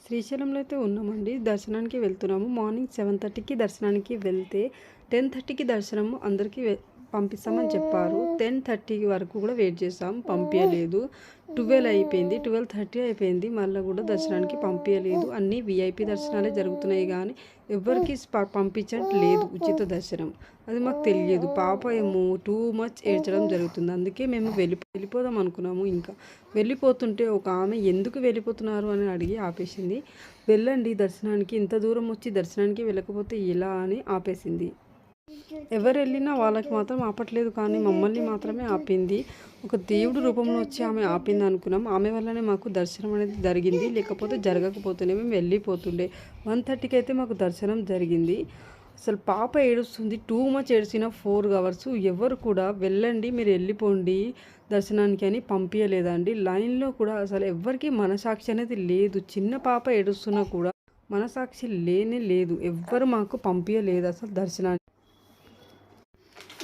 శ్రీశైలంలో అయితే ఉన్నామండి. దర్శనానికి వెళ్తున్నాము. మార్నింగ్ 7:30కి దర్శనానికి వెళ్తే 10:30కి దర్శనం అందరికీ పంపిస్తామని చెప్పారు. 10:30 వరకు కూడా వెయిట్ చేసాం, పంపించలేదు. 12 అయిపోయింది, 12:30 అయిపోయింది, మళ్ళీ కూడా దర్శనానికి పంపించలేదు. అన్నీ విఐపి దర్శనాలే జరుగుతున్నాయి కానీ ఎవరికి పంపించట్లేదు ఉచిత దర్శనం. అది మాకు తెలియదు. పాప ఏమో టూ మచ్ ఏడ్చడం జరుగుతుంది. అందుకే మేము వెళ్ళిపోదాం అనుకున్నాము. ఇంకా వెళ్ళిపోతుంటే ఒక ఆమె ఎందుకు వెళ్ళిపోతున్నారు అని అడిగి ఆపేసింది. వెళ్ళండి దర్శనానికి, ఇంత దూరం వచ్చి దర్శనానికి వెళ్ళకపోతే ఎలా అని ఆపేసింది. ఎవరు వెళ్ళినా వాళ్ళకి మాత్రం ఆపట్లేదు, కానీ మమ్మల్ని మాత్రమే ఆపింది. ఒక దేవుడు రూపంలో వచ్చి ఆమె ఆపింది అనుకున్నాం. ఆమె వల్లనే మాకు దర్శనం అనేది జరిగింది, లేకపోతే జరగకపోతేనే మేము వెళ్ళిపోతుండే. 1:30కి అయితే మాకు దర్శనం జరిగింది. అసలు పాప ఏడుస్తుంది, టూ మచ్ ఏడ్చిన 4 అవర్స్. ఎవరు కూడా వెళ్ళండి మీరు వెళ్ళిపోండి దర్శనానికి అని పంపించలేదండి. లైన్లో కూడా అసలు ఎవరికి మనసాక్షి అనేది లేదు. చిన్న పాప ఏడుస్తున్నా కూడా మనసాక్షి లేనే లేదు. ఎవ్వరు మాకు పంపించలేదు అసలు దర్శనానికి.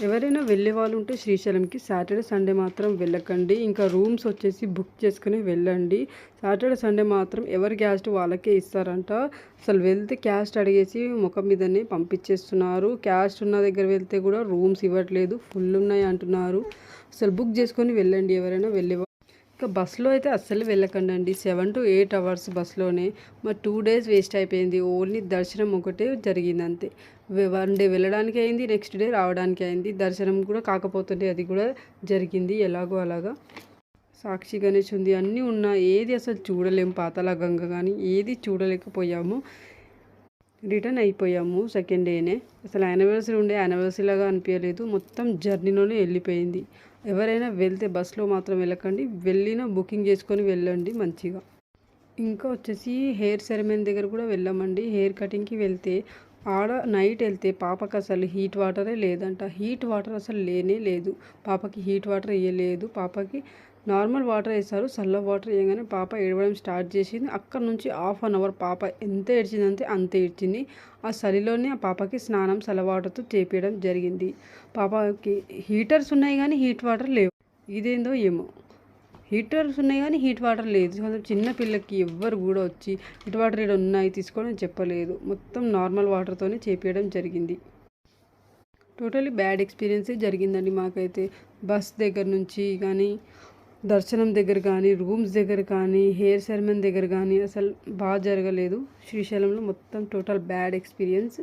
ఎవరైనా వెళ్ళే వాళ్ళు ఉంటే శ్రీశైలంకి సాటర్డే సండే మాత్రం వెళ్ళకండి. ఇంకా రూమ్స్ వచ్చేసి బుక్ చేసుకుని వెళ్ళండి. సాటర్డే సండే మాత్రం ఎవరి క్యాస్ట్ వాళ్ళకే ఇస్తారంట. అసలు వెళ్తే క్యాస్ట్ అడిగేసి ముఖం మీదనే పంపించేస్తున్నారు. క్యాస్ట్ ఉన్న దగ్గర వెళ్తే కూడా రూమ్స్ ఇవ్వట్లేదు, ఫుల్ ఉన్నాయి అంటున్నారు. అసలు బుక్ చేసుకొని వెళ్ళండి ఎవరైనా వెళ్ళే. ఇంకా బస్సులో అయితే అస్సలు వెళ్ళకండి. 7 to 8 అవర్స్ బస్సులోనే. మరి 2 days వేస్ట్ అయిపోయింది. ఓన్లీ దర్శనం ఒకటే జరిగింది అంతే. 1 day వెళ్ళడానికి అయింది, నెక్స్ట్ డే రావడానికి అయింది. దర్శనం కూడా కాకపోతుంటే అది కూడా జరిగింది ఎలాగో అలాగా. సాక్షి గణేష్ ఉంది, అన్నీ ఉన్నా ఏది అసలు చూడలేము. పాతాళ గంగ కానీ ఏది చూడలేకపోయాము. రిటర్న్ అయిపోయాము సెకండ్ డేనే. అసలు యానివర్సరీ ఉండే యానివర్సరీ లాగా అనిపించలేదు. మొత్తం జర్నీలోనే వెళ్ళిపోయింది. ఎవరైనా వెళ్తే బస్సులో మాత్రం వెళ్ళకండి. వెళ్ళినా బుకింగ్ చేసుకొని వెళ్ళండి మంచిగా. ఇంకా వచ్చేసి హెయిర్ సెరమనీ దగ్గర కూడా వెళ్ళామండి. హెయిర్ కటింగ్కి వెళ్తే ఆడ నైట్ వెళ్తే పాపకి అసలు హీట్ వాటరే లేదంట. హీట్ వాటర్ అసలు లేనే లేదు. పాపకి హీట్ వాటర్ వేయలేదు. పాపకి నార్మల్ వాటర్ వేస్తారు. చల్ల వాటర్ వేయగానే పాప ఏడవడం స్టార్ట్ చేసింది. అక్కడ నుంచి 1/2 hour పాప ఎంత ఏడ్చిందంటే అంత ఏడ్చింది. ఆ చలిలోనే ఆ పాపకి స్నానం చల్ల వాటర్తో చేపించడం జరిగింది. పాపకి హీటర్స్ ఉన్నాయి కానీ హీట్ వాటర్ లేవు. ఇదేందో ఏమో, హీటర్స్ ఉన్నాయి కానీ హీట్ వాటర్ లేదు. చిన్న పిల్లకి ఎవ్వరు కూడా వచ్చి హీట్ వాటర్ ఇక్కడ ఉన్నాయి తీసుకోవడం చెప్పలేదు. మొత్తం నార్మల్ వాటర్తోనే చేపించడం జరిగింది. టోటలీ బ్యాడ్ ఎక్స్పీరియన్సే జరిగిందండి మాకైతే. బస్ దగ్గర నుంచి కానీ, దర్శనం దగ్గర కానీ, రూమ్స్ దగ్గర కానీ, హెయిర్ సెరమనీ దగ్గర కానీ అసలు బాగా జరగలేదు. శ్రీశైలంలో మొత్తం టోటల్ బ్యాడ్ ఎక్స్పీరియన్స్.